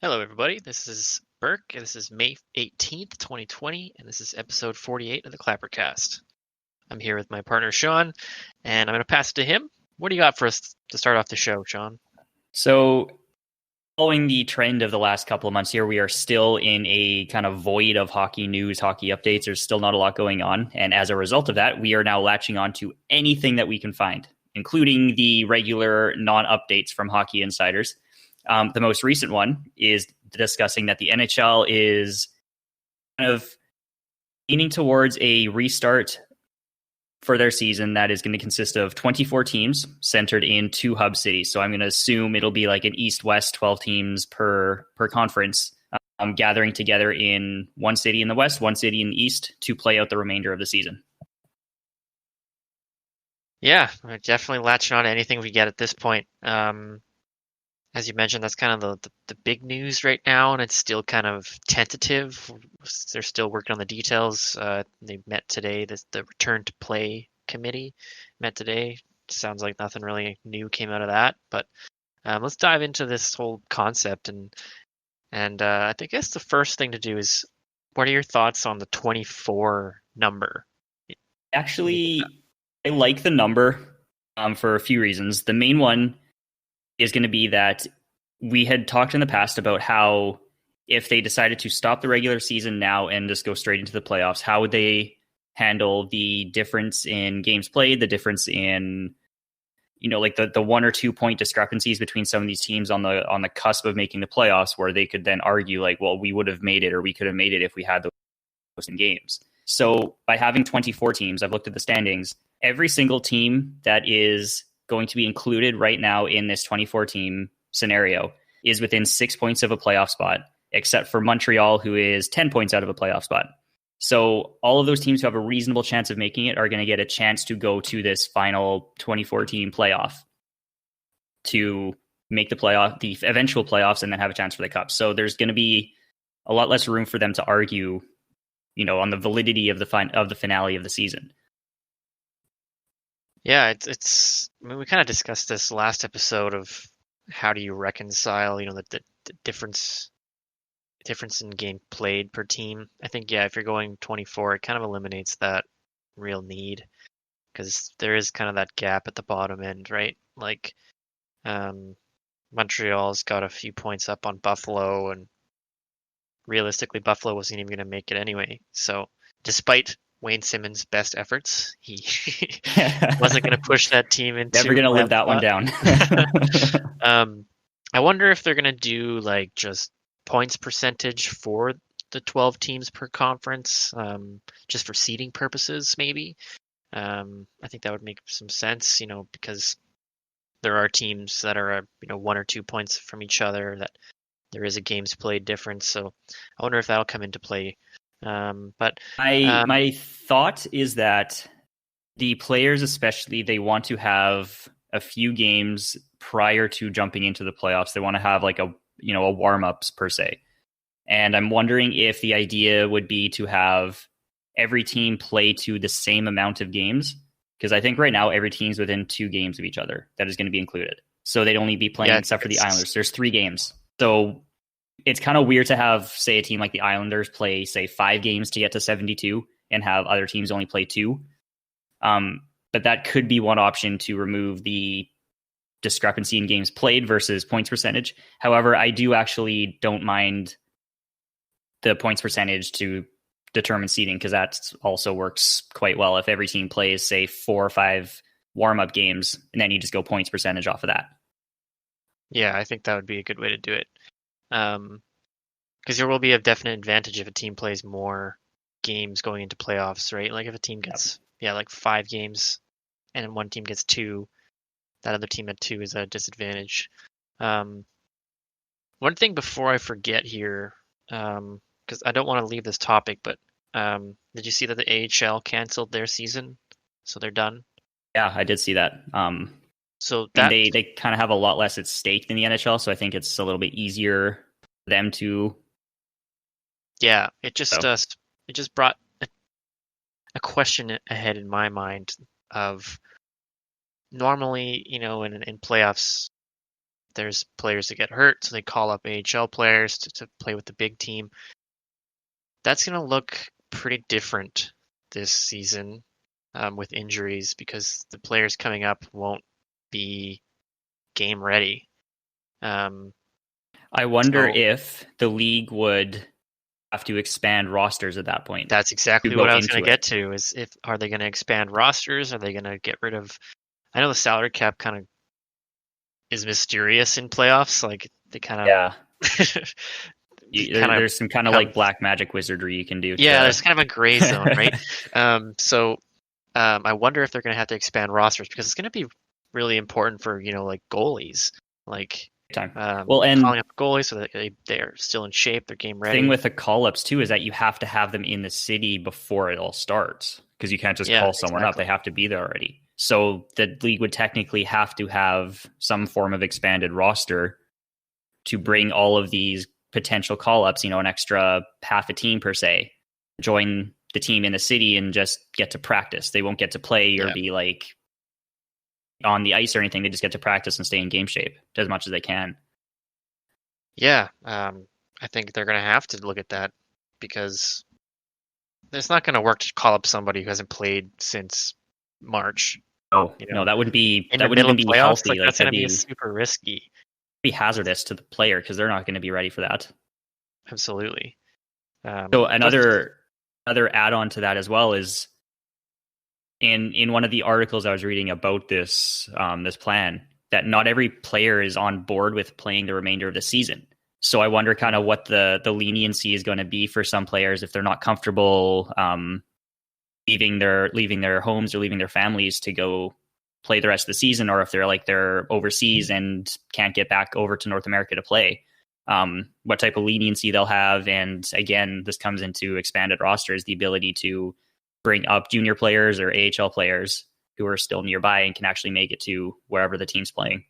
Hello, everybody. This is Burke, and this is May 18th, 2020, and this is episode 48 of the Clappercast. I'm here with my partner, Sean, and I'm going to pass it to him. What do you got for us to start off the show, Sean? So, following the trend of the last couple of months here, we are still in a kind of void of hockey news, hockey updates. There's still not a lot going on. And as a result of that, we are now latching on to anything that we can find, including the regular non updates from hockey insiders. The most recent one is discussing that the NHL is kind of leaning towards a restart for their season that is going to consist of 24 teams centered in two hub cities. So I'm going to assume it'll be like an East-West 12 teams per conference, gathering together in one city in the West, one city in the East to play out the remainder of the season. Yeah, we're definitely latching on to anything we get at this point. As you mentioned, that's kind of the big news right now, and it's still kind of tentative. They're still working on the details. They met today. The return to play committee met today. Sounds like nothing really new came out of that. But let's dive into this whole concept, and I think the first thing to do is, what are your thoughts on the 24 number? Actually, I like the number for a few reasons. The main one is going to be that we had talked in the past about how if they decided to stop the regular season now and just go straight into the playoffs, how would they handle the difference in games played, the difference in, like the 1 or 2 point discrepancies between some of these teams on the cusp of making the playoffs, where they could then argue like, well, we would have made it, or we could have made it if we had those in games. So by having 24 teams, I've looked at the standings, every single team that is going to be included right now in this 24 team scenario is within 6 points of a playoff spot, except for Montreal, who is 10 points out of a playoff spot. So all of those teams who have a reasonable chance of making it are going to get a chance to go to this final 24 team playoff to make the eventual playoffs, and then have a chance for the cup. So there's going to be a lot less room for them to argue, on the validity of the finale of the season. Yeah, it's. I mean, we kind of discussed this last episode of how do you reconcile, the difference in game played per team. I think, yeah, if you're going 24, it kind of eliminates that real need because there is kind of that gap at the bottom end, right? Like, Montreal's got a few points up on Buffalo, and realistically, Buffalo wasn't even going to make it anyway. So, despite Wayne Simmons' best efforts, he wasn't going to push that team into. Never going to live that one down. I wonder if they're going to do like just points percentage for the 12 teams per conference, just for seeding purposes, maybe. I think that would make some sense, because there are teams that are, 1 or 2 points from each other, that there is a games played difference. So I wonder if that'll come into play. But my thought is that the players, especially, they want to have a few games prior to jumping into the playoffs. They want to have like a warm-ups per se. And I'm wondering if the idea would be to have every team play to the same amount of games, because I think right now every team's within 2 games of each other that is going to be included. So they'd only be playing, except for the Islanders. There's 3 games. So it's kind of weird to have, say, a team like the Islanders play, say, 5 games to get to 72 and have other teams only play 2. But that could be one option to remove the discrepancy in games played versus points percentage. However, I do actually don't mind the points percentage to determine seeding, because that also works quite well. If every team plays, say, 4 or 5 warm-up games, and then you just go points percentage off of that. Yeah, I think that would be a good way to do it. Because there will be a definite advantage if a team plays more games going into playoffs, right? Like if a team gets, like 5 games and one team gets 2, that other team at 2 is at a disadvantage. One thing before I forget here, because I don't want to leave this topic, but did you see that the AHL canceled their season? So they're done? Yeah, I did see that. So that they kind of have a lot less at stake than the NHL, so I think it's a little bit easier for them to. Yeah, it just brought a question ahead in my mind of, normally, in playoffs, there's players that get hurt, so they call up AHL players to play with the big team. That's going to look pretty different this season with injuries because the players coming up won't be game ready. I wonder if the league would have to expand rosters at that point. That's exactly what I was going to get to. Is are they going to expand rosters? Are they going to get rid of? I know the salary cap kind of is mysterious in playoffs. Like they kind of there's some kind of like black magic wizardry you can do. Yeah, there's kind of a gray zone, right? So I wonder if they're going to have to expand rosters because it's going to be really important for like goalies, like and calling up goalies so that they're still in shape, they're game ready. The thing with the call-ups too is that you have to have them in the city before it all starts because you can't just call someone up; they have to be there already. So the league would technically have to have some form of expanded roster to bring all of these potential call-ups, an extra half a team per se, join the team in the city and just get to practice. They won't get to play or be like on the ice or anything. They just get to practice and stay in game shape as much as they can. Yeah, I think they're going to have to look at that because it's not going to work to call up somebody who hasn't played since March. No, that wouldn't be in the middle of playoffs. Like that's going to be super risky. Be hazardous to the player because they're not going to be ready for that. Absolutely. So another add-on to that as well is in one of the articles I was reading about this this plan that not every player is on board with playing the remainder of the season. So I wonder kind of what the leniency is going to be for some players if they're not comfortable leaving their homes or leaving their families to go play the rest of the season, or if they're overseas and can't get back over to North America to play. What type of leniency they'll have. And again, this comes into expanded rosters, the ability to bring up junior players or AHL players who are still nearby and can actually make it to wherever the team's playing.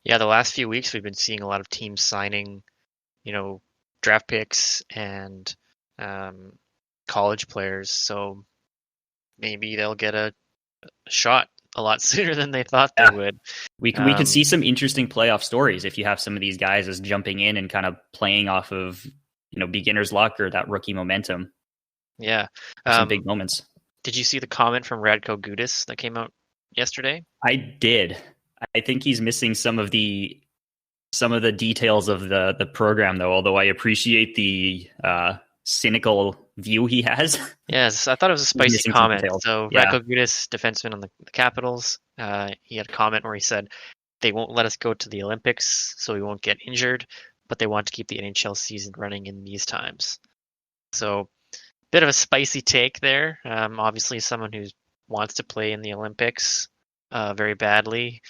Yeah, the last few weeks we've been seeing a lot of teams signing, draft picks and college players. So maybe they'll get a shot a lot sooner than they thought they would. We could see some interesting playoff stories if you have some of these guys as jumping in and kind of playing off of beginner's luck or that rookie momentum. Yeah, some big moments. Did you see the comment from Radko Gudas that came out yesterday? I did. I think he's missing some of the details of the program, though. Although I appreciate the cynical view he has. Yes, I thought it was a spicy comment. So Radko Gudas, defenseman on the Capitals, he had a comment where he said they won't let us go to the Olympics, so we won't get injured, but they want to keep the NHL season running in these times. So, bit of a spicy take there. Obviously, someone who wants to play in the Olympics very badly.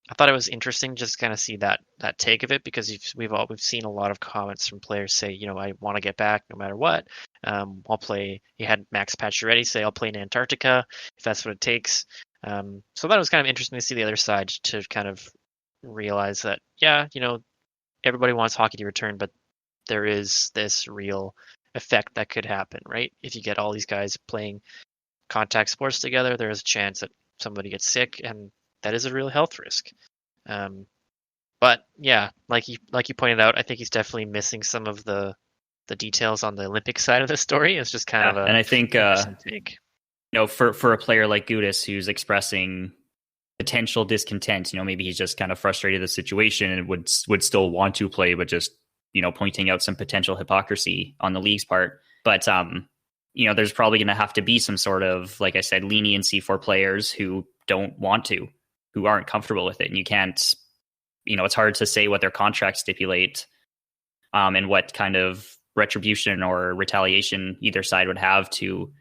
I thought it was interesting just kind of see that take of it because we've seen a lot of comments from players say, I want to get back no matter what. I'll play. You had Max Pacioretty say, I'll play in Antarctica if that's what it takes. So that was kind of interesting to see the other side to kind of realize that, everybody wants hockey to return, but there is this real effect that could happen, right? If you get all these guys playing contact sports together, there is a chance that somebody gets sick, and that is a real health risk. But yeah, like you pointed out, I think he's definitely missing some of the details on the Olympic side of the story. It's just kind of and I think take. For a player like Gudas who's expressing potential discontent, maybe he's just kind of frustrated with the situation and would still want to play, but just pointing out some potential hypocrisy on the league's part. But there's probably going to have to be some sort of, like I said, leniency for players who don't want to, who aren't comfortable with it. And you can't, it's hard to say what their contracts stipulate and what kind of retribution or retaliation either side would have to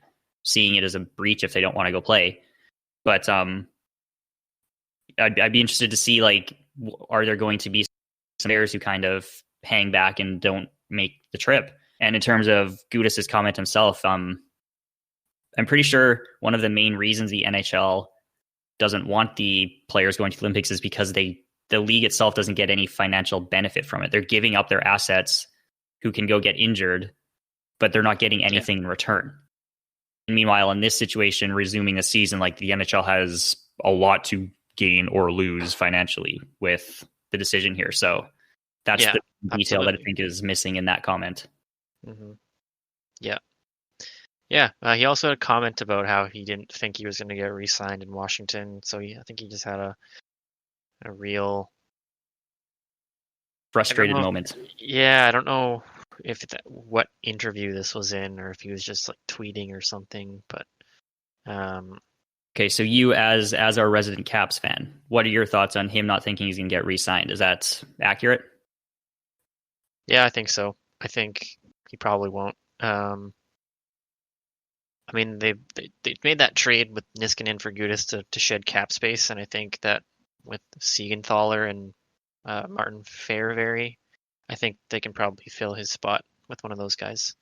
seeing it as a breach if they don't want to go play. But I'd be interested to see, are there going to be some players who kind of hang back and don't make the trip? And in terms of Gudas's comment himself, I'm pretty sure one of the main reasons the NHL doesn't want the players going to the Olympics is because the league itself doesn't get any financial benefit from it. They're giving up their assets who can go get injured, but they're not getting anything in return. And meanwhile, in this situation, resuming the season, the NHL has a lot to gain or lose financially with the decision here. So that's Yeah, the detail that I absolutely. think is missing in that comment. Hmm. Yeah. Yeah. He also had a comment about how he didn't think he was going to get re-signed in Washington. So I think he just had a real, I don't Frustrated know. moment. Yeah, I don't know what interview this was in, or if he was just like tweeting or something. But um, Okay, so you as our resident Caps fan, what are your thoughts on him not thinking he's going to get re-signed? Is that accurate? yeah, I think so. I think he probably won't. I mean, they made that trade with Niskanen for Gudas to shed cap space, and I think that with Siegenthaler and Martin Fairvary, I think they can probably fill his spot with one of those guys.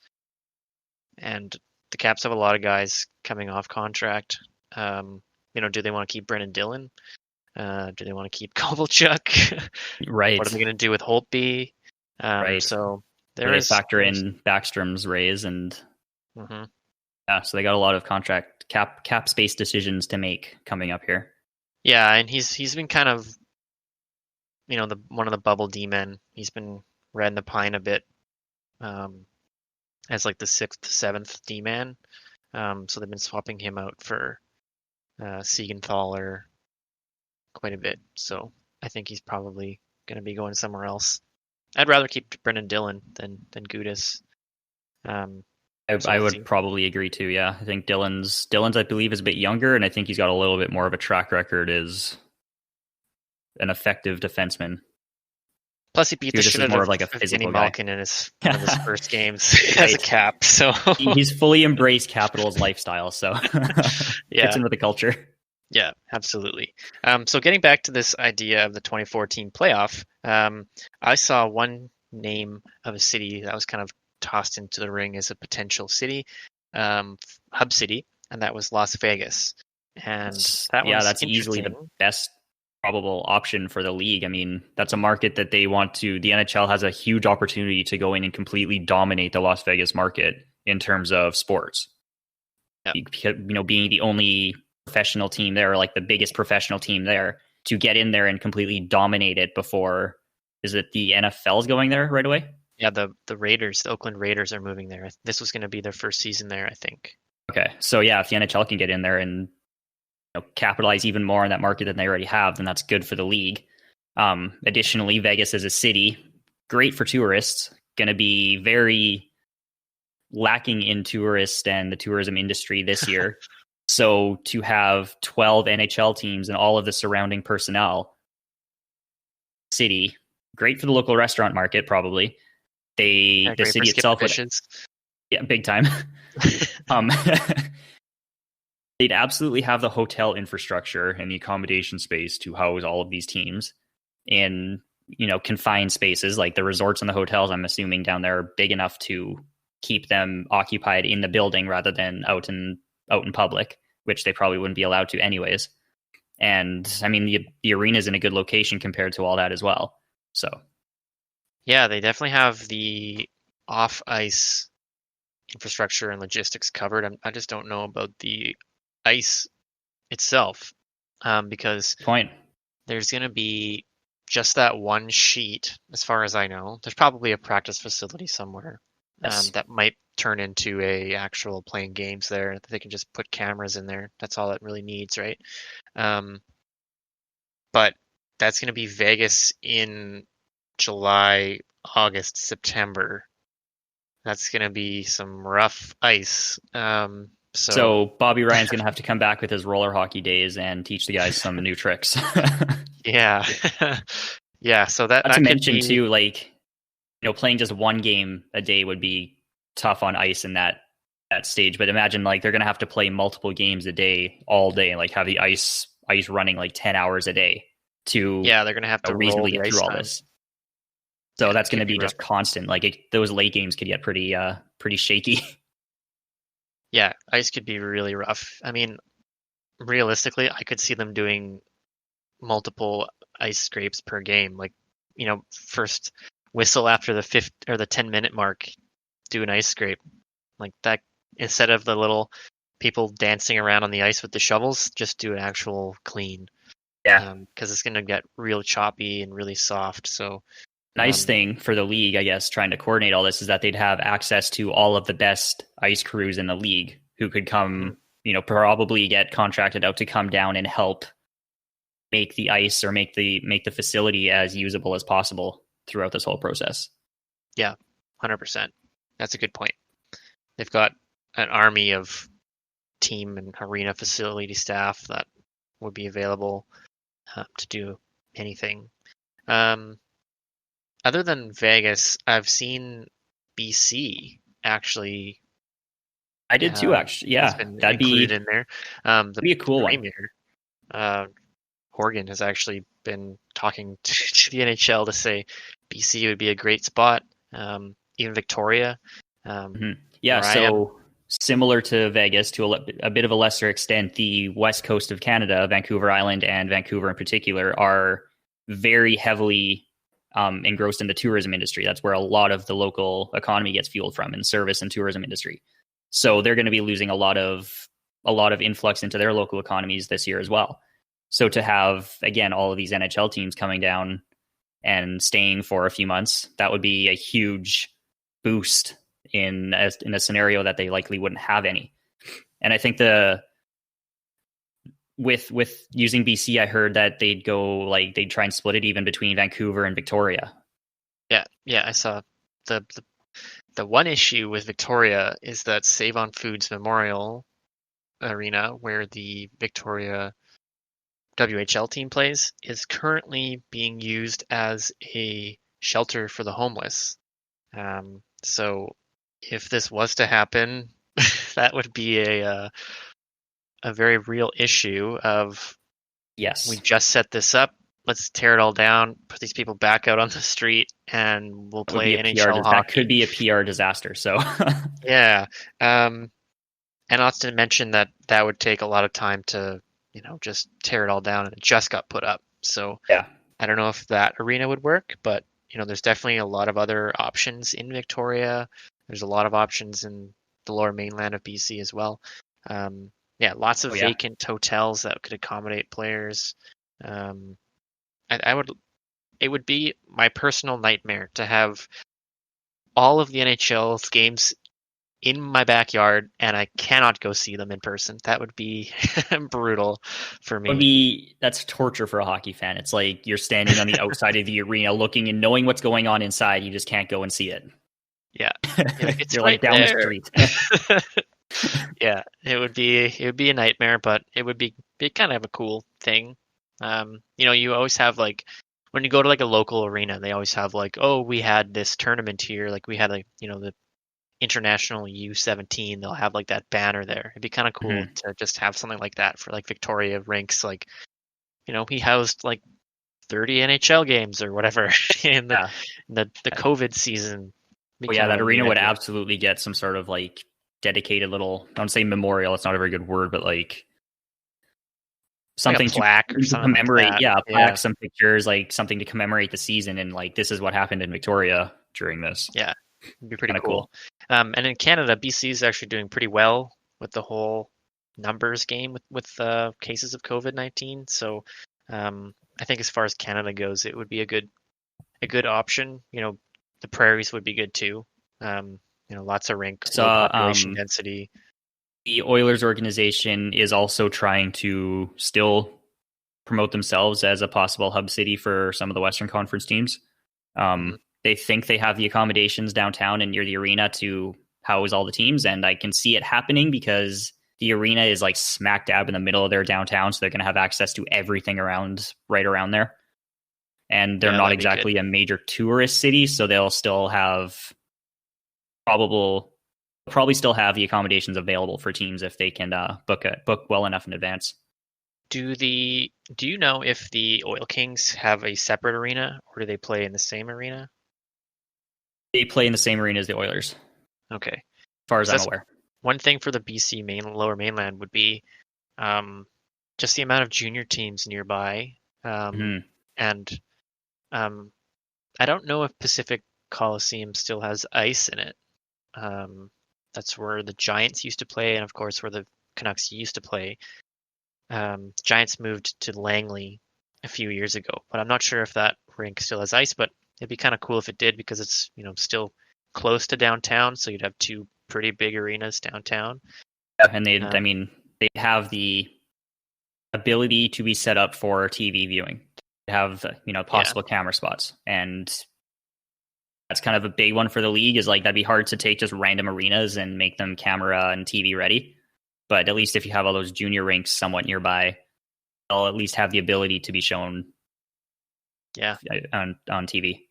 And the Caps have a lot of guys coming off contract. Do they want to keep Brennan Dillon? Do they want to keep Kovalchuk? What are Right, they going to do with Holtby? right. So Do there they is. factor in Backstrom's raise and Mhm. yeah, so they got a lot of contract cap space decisions to make coming up here. Yeah, and he's been kind of the one of the bubble D men. He's been riding the pine a bit um, as like the sixth, seventh D man. So they've been swapping him out for Siegenthaler quite a bit. So I think he's probably going to be going somewhere else. I'd rather keep Brendan Dillon than Gudis. So I we'll would see. probably agree too. Yeah, I think Dillon's I believe is a bit younger, and I think he's got a little bit more of a track record as an effective defenseman. Plus, he beat the Gudis shit is out more of of like a Kenny physical guy. Malkin in one of his first games as a Right. Cap. So He's fully embraced Capitals lifestyle, so fits yeah, in with the culture. yeah, absolutely. So getting back to this idea of the 2014 playoff, I saw one name of a city that was kind of tossed into the ring as a potential city, hub city, and that was Las Vegas. And that Yeah, was that's easily the interesting. best probable option for the league. I mean, that's a market that they want to. The NHL has a huge opportunity to go in and completely dominate the Las Vegas market in terms of sports. Yeah. Being the only professional team there, or like the biggest professional team there, to get in there and completely dominate it before. Is it the NFL's going there right away? Yeah, the Raiders, the Oakland Raiders are moving there. This was going to be their first season there, I think. Okay, so yeah, if the NHL can get in there and capitalize even more on that market than they already have, then that's good for the league. Additionally, Vegas as a city, great for tourists, going to be very lacking in tourists and the tourism industry this year. So to have 12 NHL teams and all of the surrounding personnel, city, great for the local restaurant market, probably. The Great for city skipping itself would, dishes. yeah, big time. um, they'd absolutely have the hotel infrastructure and the accommodation space to house all of these teams in confined spaces. Like the resorts and the hotels, I'm assuming down there are big enough to keep them occupied in the building rather than out in public, which they probably wouldn't be allowed to anyways. And I mean, the arena is in a good location compared to all that as well. So Yeah, they definitely have the off ice infrastructure and logistics covered. I just don't know about the ice itself, because point. there's going to be just that one sheet, as far as I know. There's probably a practice facility somewhere Yes. that might turn into a actual playing games there. They can just put cameras in there. That's all it really needs, right? But that's going to be Vegas in July, August, September. That's going to be some rough ice. So Bobby Ryan's going to have to come back with his roller hockey days and teach the guys some new tricks. Yeah. Yeah, so that Not to could mention be. too, like playing just one game a day would be tough on ice in that stage. But imagine like they're going to have to play multiple games a day all day, like have the ice running like 10 hours a day to Yeah, they're going to have to roll reasonably the get ice through all time. this. So Yeah, that's it going to could be be rough. just constant. Like those late games could get pretty shaky. Yeah, ice could be really rough. I mean, realistically, I could see them doing multiple ice scrapes per game. Like, first whistle after the 10-minute mark, do an ice scrape. Like that, instead of the little people dancing around on the ice with the shovels, just do an actual clean. Yeah. because it's going to get real choppy and really soft. So Nice thing for the league, I guess, trying to coordinate all this is that they'd have access to all of the best ice crews in the league who could come, probably get contracted out to come down and help make the ice or make the facility as usable as possible throughout this whole process. Yeah, 100%. That's a good point. They've got an army of team and arena facility staff that would be available to do anything. Other than Vegas, I've seen BC actually. I did too, actually. Yeah, that'd be in there. Be a cool premier, Horgan has actually been talking to the NHL to say BC would be a great spot. Even Victoria. Yeah, so similar to Vegas, to a bit of a lesser extent, the west coast of Canada, Vancouver Island and Vancouver in particular, are very heavily engrossed in the tourism industry. That's where a lot of the local economy gets fueled from, in service and tourism industry. So they're going to be losing a lot of influx into their local economies this year as well. So to have, again, all of these NHL teams coming down and staying for a few months, that would be a huge boost in a scenario that they likely wouldn't have any. And I think with using BC, I heard that they'd try and split it even between Vancouver and Victoria. Yeah, I saw the one issue with Victoria is that Save on Foods Memorial Arena, where the Victoria WHL team plays, is currently being used as a shelter for the homeless. So if this was to happen, that would be a very real issue of, yes, we just set this up, let's tear it all down, put these people back out on the street, and we'll play NHL hockey. That could be a PR disaster. So yeah, and not to mention that would take a lot of time to just tear it all down, and it just got put up. So yeah, I don't know if that arena would work, but there's definitely a lot of other options in Victoria. There's a lot of options in the lower mainland of BC as well. Yeah, lots of vacant hotels that could accommodate players. It would be my personal nightmare to have all of the NHL's games in my backyard and I cannot go see them in person. That would be brutal for me. That's torture for a hockey fan. It's like you're standing on the outside of the arena looking and knowing what's going on inside. You just can't go and see it. Yeah. It's you're right down there. the street. Yeah, it would be a nightmare, but it would be kind of a cool thing. You always have, like, when you go to like a local arena, they always have like, oh, we had this tournament here, like we had like the International U17. They'll have like that banner there. It'd be kind of cool to just have something like that for like Victoria rinks. Like, we housed like 30 NHL games or whatever in the COVID season. Well, yeah, that arena would absolutely get some sort of like dedicated little, I don't say memorial, it's not a very good word, but like something like a plaque or something to commemorate. Like that. Yeah, plaque, some pictures, like something to commemorate the season, and like this is what happened in Victoria during this. Yeah, it'd be pretty cool. And in Canada, BC is actually doing pretty well with the whole numbers game with cases of COVID-19. So I think as far as Canada goes, it would be a good option. The prairies would be good too. Lots of rink, low population density. The Oilers organization is also trying to still promote themselves as a possible hub city for some of the Western Conference teams. They think they have the accommodations downtown and near the arena to house all the teams, and I can see it happening because the arena is like smack dab in the middle of their downtown, so they're going to have access to everything right around there. And they're not exactly a major tourist city, so they'll still have probably still have the accommodations available for teams if they can book well enough in advance. Do you know if the Oil Kings have a separate arena, or do they play in the same arena? They play in the same arena as the Oilers. Okay. As far as I'm aware. One thing for the BC lower mainland would be just the amount of junior teams nearby. And I don't know if Pacific Coliseum still has ice in it. That's where the Giants used to play, and of course where the Canucks used to play. Giants moved to Langley a few years ago, but I'm not sure if that rink still has ice, but it'd be kind of cool if it did because it's, still close to downtown, so you'd have two pretty big arenas downtown. Yeah, and they have the ability to be set up for TV viewing, have possible camera spots, and that's kind of a big one for the league. Is like that'd be hard to take just random arenas and make them camera and TV ready, but at least if you have all those junior rinks somewhat nearby, they'll at least have the ability to be shown on TV.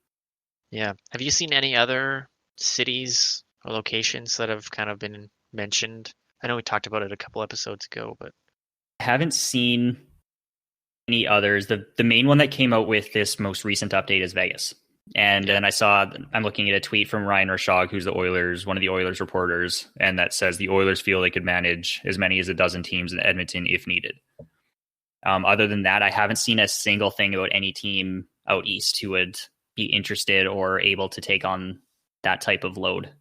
Yeah. Have you seen any other cities or locations that have kind of been mentioned? I know we talked about it a couple episodes ago, but I haven't seen any others. The main one that came out with this most recent update is Vegas. And then I'm looking at a tweet from Ryan Rashog, who's one of the Oilers reporters, and that says the Oilers feel they could manage as many as a dozen teams in Edmonton if needed. Other than that, I haven't seen a single thing about any team out east who would be interested or able to take on that type of load.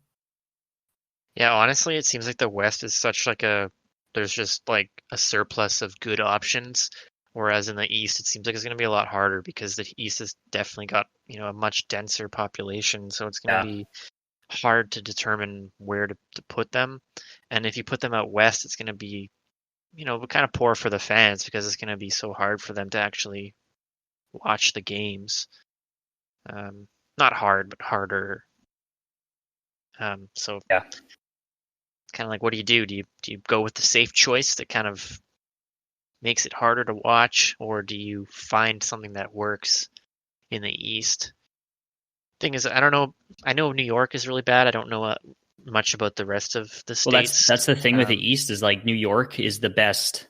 Yeah, honestly, it seems like the West is such like there's just like a surplus of good options. Whereas in the East, it seems like it's going to be a lot harder because the East has definitely got, a much denser population. So it's going to be hard to determine where to put them. And if you put them out West, it's going to be, kind of poor for the fans because it's going to be so hard for them to actually watch the games. Not hard, but harder. So it's kind of like, what do? Do you go with the safe choice that kind of makes it harder to watch, or do you find something that works in the East? Thing is, I don't know. I know New York is really bad. I don't know much about the rest of the states. Well, that's the thing with the East is like New York is the best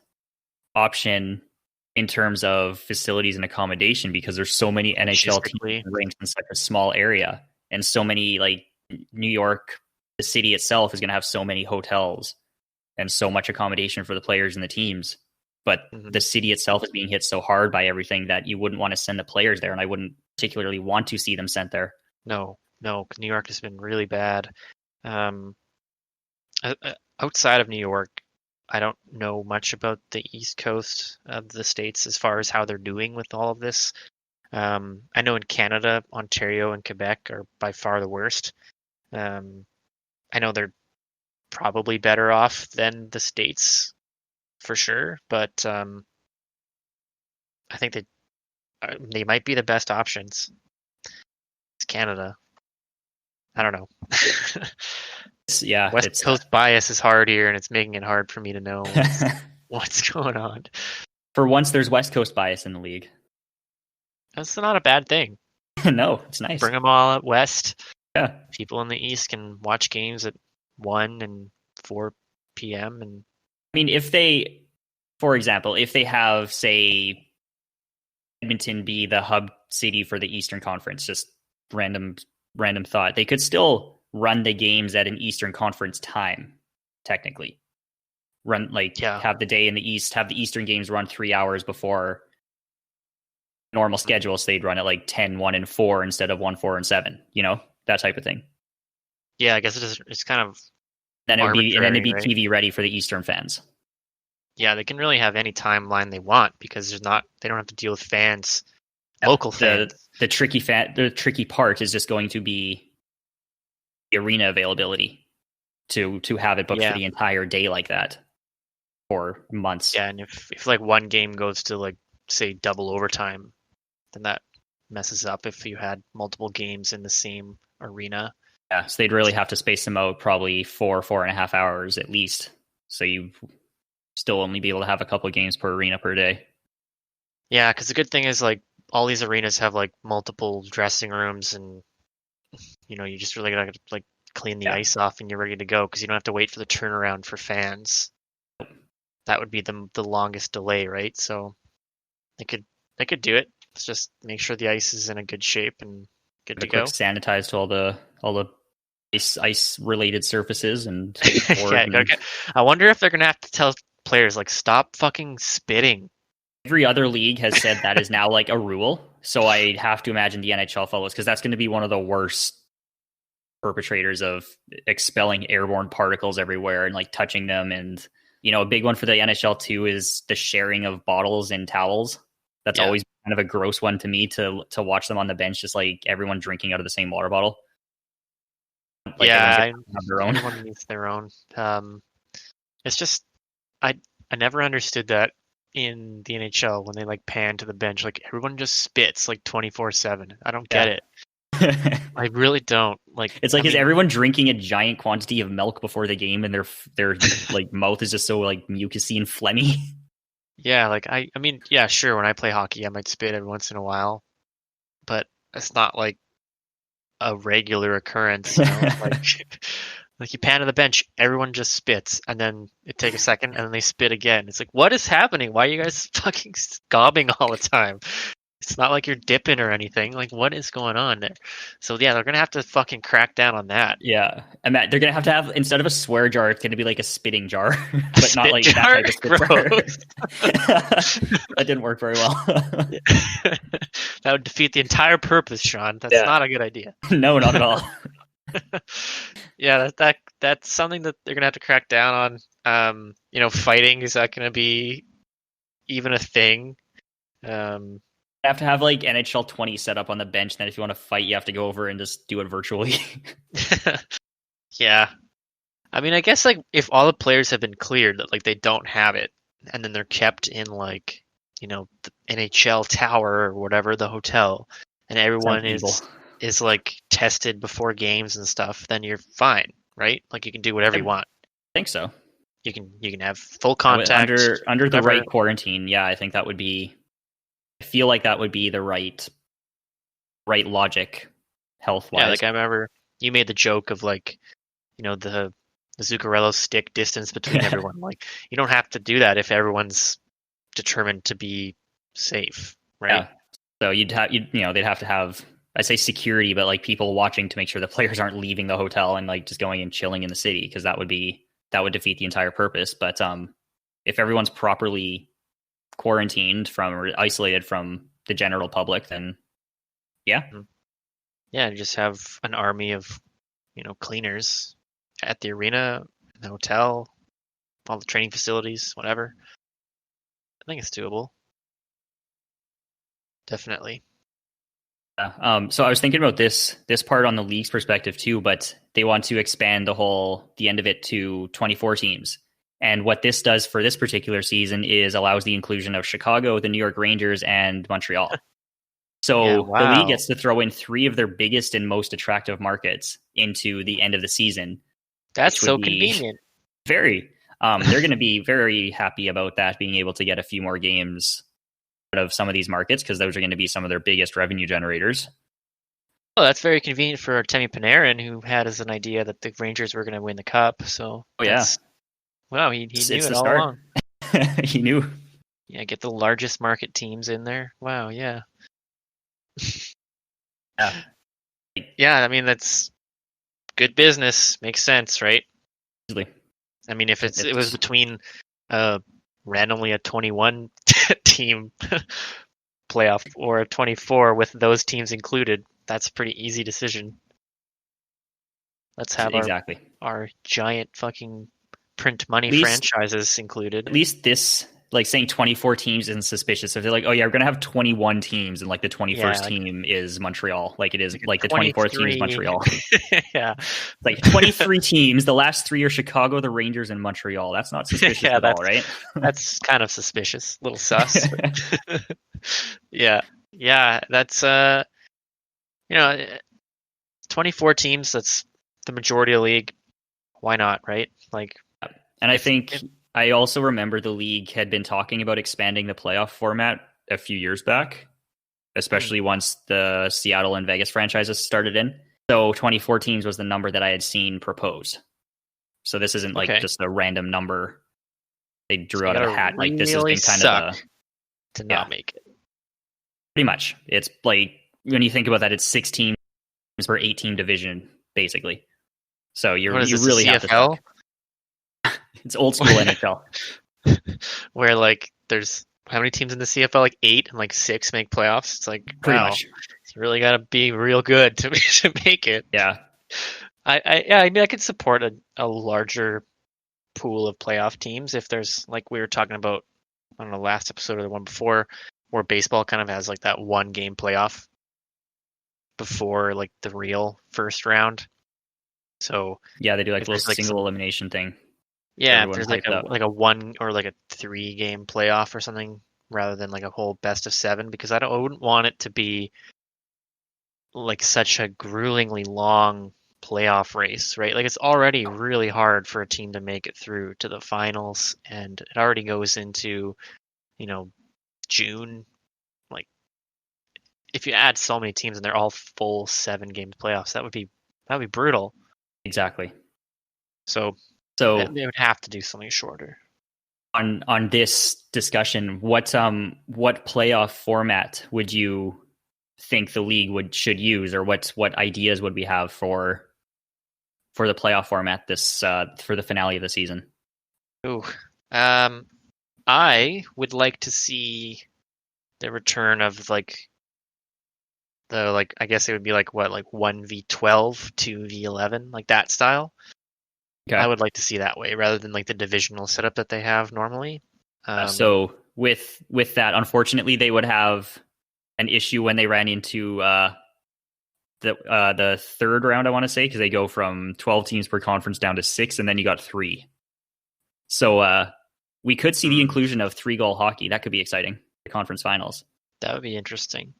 option in terms of facilities and accommodation because there's so many NHL teams rinks in such a small area, and so many like New York, the city itself is going to have so many hotels and so much accommodation for the players and the teams. But the city itself is being hit so hard by everything that you wouldn't want to send the players there, and I wouldn't particularly want to see them sent there. No, New York has been really bad. Outside of New York, I don't know much about the East Coast of the States as far as how they're doing with all of this. I know in Canada, Ontario and Quebec are by far the worst. I know they're probably better off than the States for sure, but I think that they might be the best options. It's Canada. I don't know. West Coast bias is hard here, and it's making it hard for me to know what's going on. For once, there's West Coast bias in the league. That's not a bad thing. No, it's nice. Bring them all out west. Yeah. People in the East can watch games at 1 and 4 p.m. And I mean, for example, if they have, say, Edmonton be the hub city for the Eastern Conference, just random thought, they could still run the games at an Eastern Conference time, technically. Have the day in the East, have the Eastern games run 3 hours before normal schedule, so they'd run at like 10, 1, and 4 instead of 1, 4, and 7, that type of thing. Yeah, I guess it's kind of then it'd be right? TV ready for the Eastern fans. Yeah, they can really have any timeline they want because they don't have to deal with fans, local fans. The tricky part is just going to be the arena availability to have it booked for the entire day like that for months. Yeah, and if like one game goes to like say double overtime, then that messes up if you had multiple games in the same arena. Yeah, so they'd really have to space them out probably 4.5 hours at least. So you still only be able to have a couple of games per arena per day. Yeah, because the good thing is like all these arenas have like multiple dressing rooms, and you just really gotta like clean the ice off and you're ready to go because you don't have to wait for the turnaround for fans. That would be the longest delay, right? So they could do it. Let's just make sure the ice is in a good shape and good to go. Sanitize to all the ice related surfaces and I wonder if they're gonna have to tell players like stop fucking spitting. Every other league has said that is now like a rule, so I have to imagine the NHL follows because that's going to be one of the worst perpetrators of expelling airborne particles everywhere and like touching them. And a big one for the NHL too is the sharing of bottles and towels. That's always kind of a gross one to me to watch them on the bench, just like everyone drinking out of the same water bottle. Like yeah, have their own. everyone needs their own. It's just I never understood that in the NHL when they like pan to the bench, like everyone just spits like 24/7. I don't get it. I really don't. Like it's like, is everyone drinking a giant quantity of milk before the game, and their like mouth is just so like mucousy and phlegmy? Yeah, like I mean, yeah, sure. When I play hockey, I might spit every once in a while, but it's not like a regular occurrence. You know? Like you pan to the bench, everyone just spits, and then it takes a second, and then they spit again. It's like, what is happening? Why are you guys fucking gobbing all the time? It's not like you're dipping or anything. Like, what is going on there? So yeah, they're gonna have to fucking crack down on that. Yeah, and they're gonna have to have, instead of a swear jar, it's gonna be like a spitting jar, but not like that type of spit jar. That didn't work very well. That would defeat the entire purpose, Sean. That's not a good idea. No, not at all. Yeah, that's something that they're gonna have to crack down on. You know, fighting, is that gonna be even a thing? You have to have like NHL 20 set up on the bench. Then if you want to fight, you have to go over and just do it virtually. Yeah. I mean, I guess like if all the players have been cleared that like they don't have it, and then they're kept in like, you know, the NHL tower or whatever, the hotel, and everyone is like tested before games and stuff, then you're fine, right? Like you can do whatever you want. I think so. You can have full contact under the right quarantine. Yeah, I think that would be. I feel like that would be the right logic, health wise. Yeah, like I remember you made the joke of like, you know, the Zuccarello stick distance between everyone. Like you don't have to do that if everyone's determined to be safe, right? Yeah. So they'd have to have, I say security, but like people watching to make sure the players aren't leaving the hotel and like just going and chilling in the city, because that would defeat the entire purpose. But if everyone's properly quarantined from or isolated from the general public, then yeah, just have an army of, you know, cleaners at the arena, the hotel, all the training facilities, whatever. I think it's doable. Definitely. So I was thinking about this part on the league's perspective too, but they want to expand the end of it to 24 teams. And what this does for this particular season is allows the inclusion of Chicago, the New York Rangers, and Montreal. So the league gets to throw in 3 of their biggest and most attractive markets into the end of the season. That's so convenient. Very. They're going to be very happy about that, being able to get a few more games out of some of these markets, because those are going to be some of their biggest revenue generators. Oh, that's very convenient for Temi Panarin, who had as an idea that the Rangers were going to win the cup. So, wow, he knew it all along. He knew. Yeah, get the largest market teams in there. Wow, yeah. Yeah, I mean, that's good business. Makes sense, right? Easily. I mean, if it was between randomly a 21 team playoff or a 24 with those teams included, that's a pretty easy decision. Let's have our giant fucking print money franchises included. At least this, like saying 24 teams isn't suspicious. If they're like, oh yeah, we're gonna have 21 teams, and like the 21st team is Montreal, like it is like the 24th team is Montreal. Yeah, like 23 teams. The last 3 are Chicago, the Rangers, and Montreal. That's not suspicious at all, right? That's kind of suspicious, a little sus. Yeah, that's 24 teams. That's the majority of the league. Why not, right? Like, and I think I also remember the league had been talking about expanding the playoff format a few years back, especially once the Seattle and Vegas franchises started in. So 24 teams was the number that I had seen proposed. So this isn't like just a random number they drew out of a hat. Like this has been kind of to not make it. Pretty much. It's like, when you think about that, it's 6 teams per 8-team division, basically. So you really have to think. It's old school NHL. Where like there's how many teams in the CFL? Like 8 and like 6 make playoffs. It's like pretty much. You really got to be real good to make it. Yeah. I mean I could support a larger pool of playoff teams if there's, like we were talking about on the last episode or the one before, where baseball kind of has like that one game playoff before like the real first round. So Yeah, they do like if a little there's like single elimination thing. yeah, if Everyone there's like hyped up. a 1 or like a 3 game playoff or something rather than like a whole best of 7, because I wouldn't want it to be like such a gruelingly long playoff race, right? Like it's already really hard for a team to make it through to the finals, and it already goes into, June. Like if you add so many teams and they're all full 7 game playoffs, that would be brutal. Exactly. So So they would have to do something shorter. on this discussion, what playoff format would you think the league should use, or what ideas would we have for the playoff format this for the finale of the season? Ooh, I would like to see the return of like I guess it would be like 1v12, 2v11, like that style. Okay. I would like to see that way rather than like the divisional setup that they have normally. So with that, unfortunately, they would have an issue when they ran into the third round, I want to say, because they go from 12 teams per conference down to 6, and then you got 3. So we could see the inclusion of 3-goal hockey. That could be exciting. The conference finals. That would be interesting.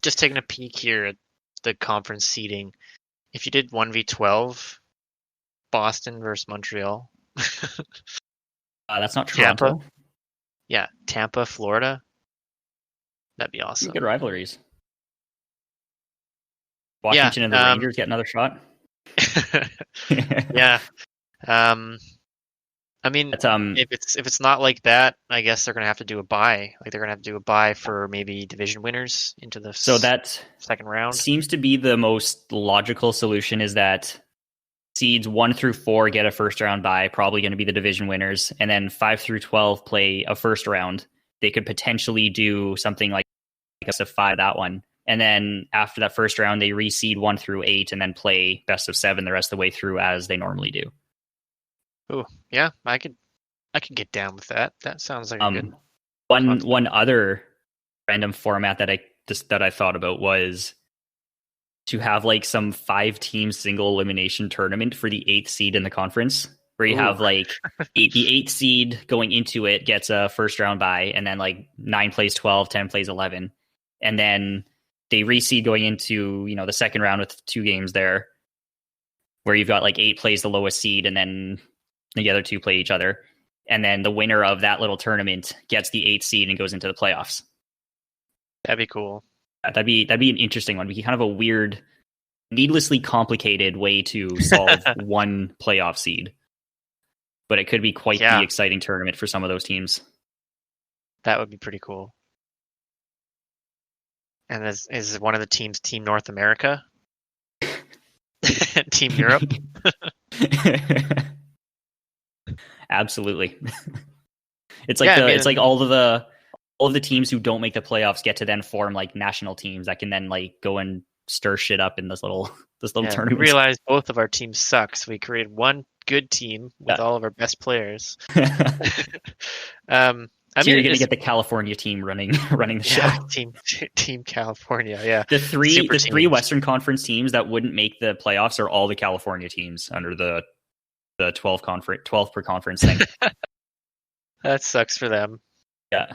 Just taking a peek here at the conference seeding. If you did 1v12, Boston versus Montreal. That's not Toronto. Tampa. Yeah, Tampa, Florida. That'd be awesome. Good rivalries. Washington and the Rangers get another shot. Yeah. I mean, if it's not like that, I guess they're gonna have to do a bye. Like they're gonna have to do a bye for maybe division winners into the second round. Seems to be the most logical solution. Is that seeds 1 through 4 get a first round bye, probably going to be the division winners, and then 5 through 12 play a first round. They could potentially do something like best of 5 that one, and then after that first round, they reseed 1 through 8, and then play best of 7 the rest of the way through as they normally do. Oh yeah, I could get down with that. That sounds like a good one other random format that I thought about was to have like some 5-team single elimination tournament for the 8th seed in the conference, where you have like the 8th seed going into it gets a first round bye, and then like 9 plays 12, 10 plays 11, and then they reseed going into the second round with 2 games there, where you've got like 8 plays the lowest seed, and then the other 2 play each other, and then the winner of that little tournament gets the 8th seed and goes into the playoffs. That'd be cool. That'd be an interesting one. It'd be kind of a weird, needlessly complicated way to solve one playoff seed, but it could be quite the exciting tournament for some of those teams. That would be pretty cool. And is one of the teams Team North America? Team Europe? Absolutely. It's like it's like all of the teams who don't make the playoffs get to then form like national teams that can then like go and stir shit up in this little tournament. We realized both of our teams suck, so we created one good team with all of our best players. You're going to get the California team running the show. Team California, yeah. The three Western Conference teams that wouldn't make the playoffs are all the California teams under the 12 per conference thing. That sucks for them. Yeah.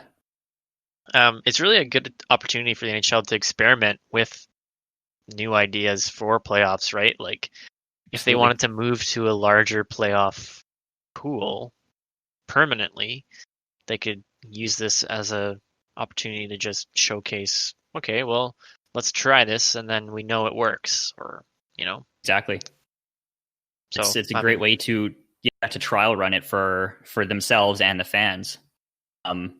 It's really a good opportunity for the NHL to experiment with new ideas for playoffs, right? Like if they wanted to move to a larger playoff pool permanently, they could use this as a opportunity to just showcase, okay, well, let's try this, and then we know it works, or exactly. So it's a great way to trial run it for themselves and the fans.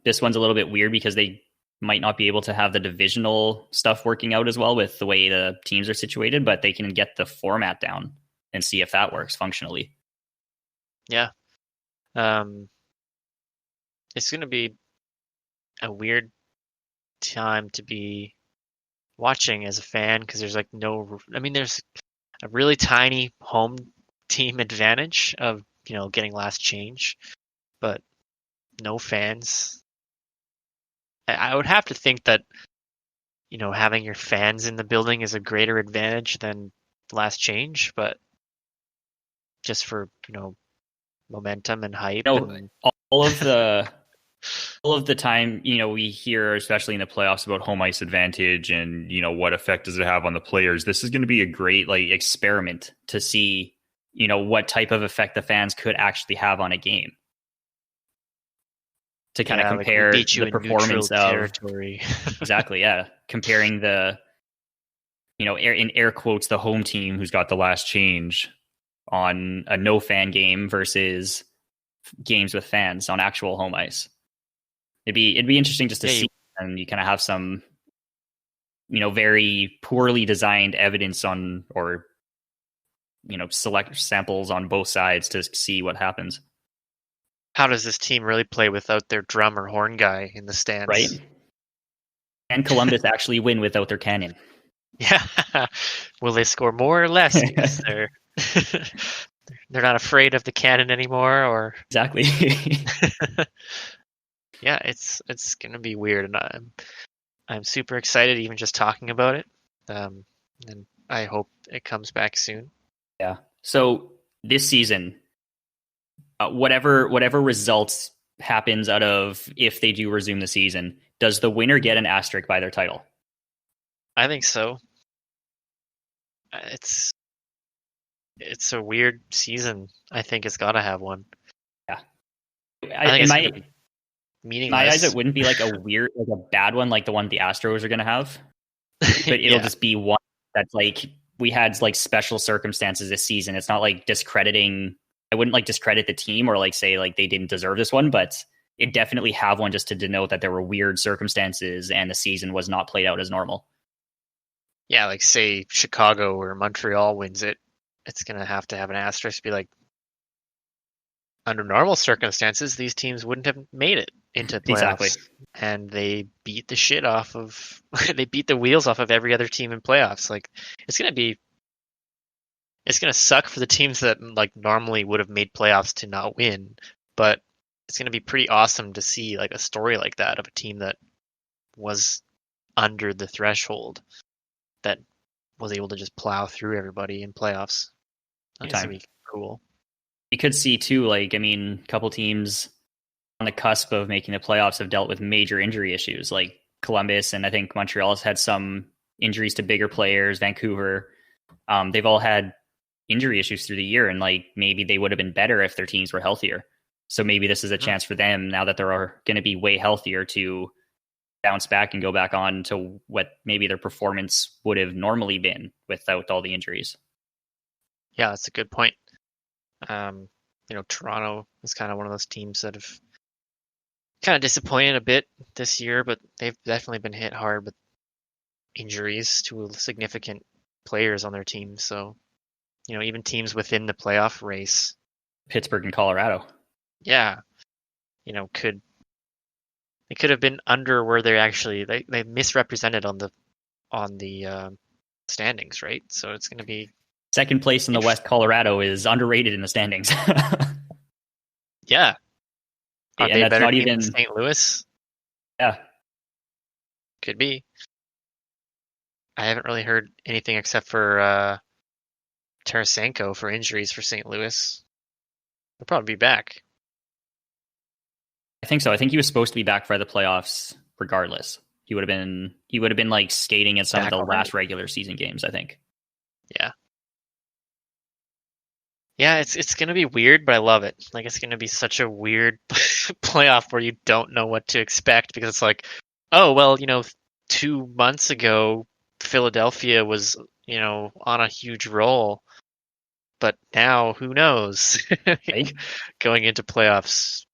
This one's a little bit weird because they might not be able to have the divisional stuff working out as well with the way the teams are situated, but they can get the format down and see if that works functionally. Yeah. It's going to be a weird time to be watching as a fan because there's there's a really tiny home team advantage of, getting last change, but no fans. I would have to think that, having your fans in the building is a greater advantage than last change, but just for, momentum and hype and all of the time, we hear, especially in the playoffs, about home ice advantage and, what effect does it have on the players. This is going to be a great experiment to see, what type of effect the fans could actually have on a game. To kind of compare the performance of territory. Exactly, yeah. Comparing the, in air quotes, the home team who's got the last change on a no fan game versus games with fans on actual home ice. It'd be interesting just to see, and you kind of have some, very poorly designed evidence on, or, select samples on both sides to see what happens. How does this team really play without their drum or horn guy in the stands? Right. And Columbus actually win without their cannon. Yeah. Will they score more or less? Because they're not afraid of the cannon anymore, or exactly. Yeah, it's gonna be weird, and I'm super excited even just talking about it. And I hope it comes back soon. Yeah. So this season, whatever results happens out of, if they do resume the season, does the winner get an asterisk by their title? I think so. It's a weird season. I think it's got to have one. Yeah. I think it's gonna be meaningless. My eyes, it wouldn't be like a weird, a bad one like the one the Astros are going to have, but it'll just be one that's we had special circumstances this season. It's not discrediting. I wouldn't discredit the team or say they didn't deserve this one, but it definitely have one just to denote that there were weird circumstances and the season was not played out as normal. Yeah, say Chicago or Montreal wins it, it's going to have an asterisk, be under normal circumstances, these teams wouldn't have made it into playoffs. Exactly. And they beat the shit off of, they beat the wheels off of every other team in playoffs. It's going to suck for the teams that normally would have made playoffs to not win, but it's going to be pretty awesome to see a story like that of a team that was under the threshold that was able to just plow through everybody in playoffs. That's going to be cool. You could see too, a couple teams on the cusp of making the playoffs have dealt with major injury issues, like Columbus, and I think Montreal has had some injuries to bigger players. Vancouver, they've all had injury issues through the year, and maybe they would have been better if their teams were healthier. So maybe this is a chance for them, now that they're going to be way healthier, to bounce back and go back on to what maybe their performance would have normally been without all the injuries. Yeah, that's a good point. Toronto is kind of one of those teams that have kind of disappointed a bit this year, but they've definitely been hit hard with injuries to significant players on their team. So, even teams within the playoff race, Pittsburgh and Colorado, yeah, could have been under where they're actually they misrepresented on the standings, right? So it's going to be second place in the West. Colorado is underrated in the standings. Yeah. Are and they that's better not than even St. Louis? Yeah. Could be. I haven't really heard anything except for Tarasenko for injuries for St. Louis. He'll probably be back. I think so. I think he was supposed to be back for the playoffs regardless. He would have been skating in some of the last regular season games, I think. Yeah. Yeah, it's going to be weird, but I love it. It's going to be such a weird playoff where you don't know what to expect, because it's oh, well, 2 months ago, Philadelphia was, on a huge roll, but now who knows? Right? Going into playoffs,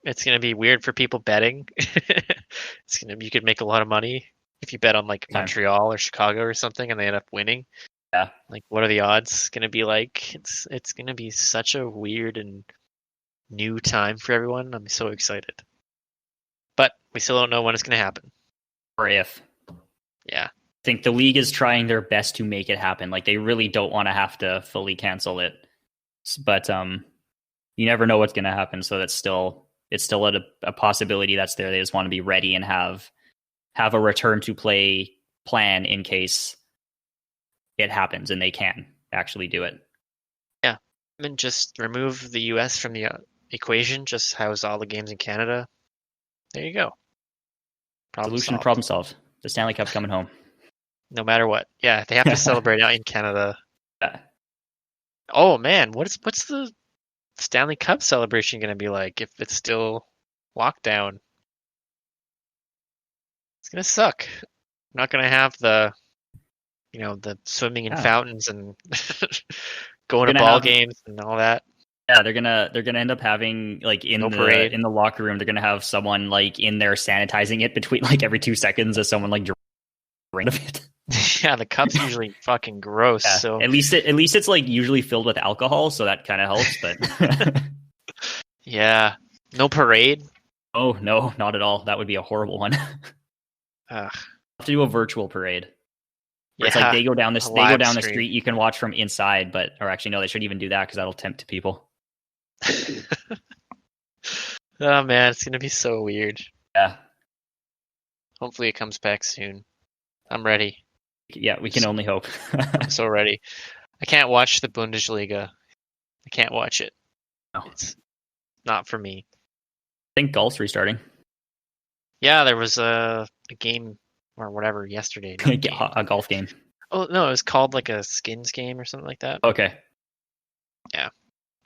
it's going to be weird for people betting. You could make a lot of money if you bet on Montreal or Chicago or something and they end up winning. Yeah. What are the odds going to be like? It's going to be such a weird and new time for everyone. I'm so excited. But we still don't know when it's going to happen. Or if. Yeah. I think the league is trying their best to make it happen. They really don't want to have to fully cancel it. But you never know what's going to happen, so that's still it's still a possibility that's there. They just want to be ready and have a return to play plan in case it happens and they can actually do it. Yeah, I mean, just remove the U.S. from the equation. Just house all the games in Canada. There you go. Solution to problem solved. The Stanley Cup's coming home. No matter what. Yeah, they have to celebrate out in Canada. Yeah. Oh man, what's the Stanley Cup celebration going to be like if it's still lockdown? It's going to suck. We're not going to have the swimming in fountains and going to ball games and all that. Yeah, they're gonna end up having like in the locker room, they're gonna have someone like in there sanitizing it between like every 2 seconds as someone like drink of it. Yeah, the cup's usually fucking gross. Yeah, so at least it's like usually filled with alcohol, so that kind of helps. But yeah, no parade. Oh no, not at all. That would be a horrible one. Ugh. Have to do a virtual parade. Yeah, it's like they go down the stream. street. You can watch from inside, or actually no, they shouldn't even do that because that'll tempt people. Oh man, it's gonna be so weird. Yeah. Hopefully it comes back soon. I'm ready. Yeah, we can only hope. I'm so ready. I can't watch the Bundesliga. I can't watch it. No. It's not for me. I think golf's restarting. Yeah, there was a game or whatever yesterday. A golf game. Oh no, it was called like a skins game or something like that. Okay. Yeah.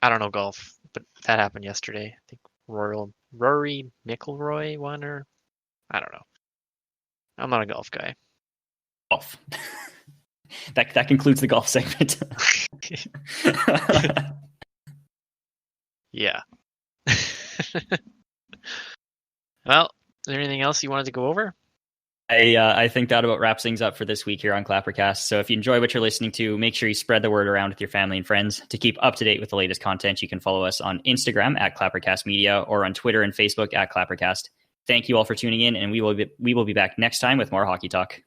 I don't know golf, but that happened yesterday. I think Rory McIlroy won, or I don't know. I'm not a golf guy. Golf. That concludes the golf segment. Yeah. Well, is there anything else you wanted to go over? I think that about wraps things up for this week here on Clappercast. So if you enjoy what you're listening to, make sure you spread the word around with your family and friends. To keep up to date with the latest content, you can follow us on Instagram at Clappercast Media or on Twitter and Facebook at Clappercast. Thank you all for tuning in, and we will be back next time with more hockey talk.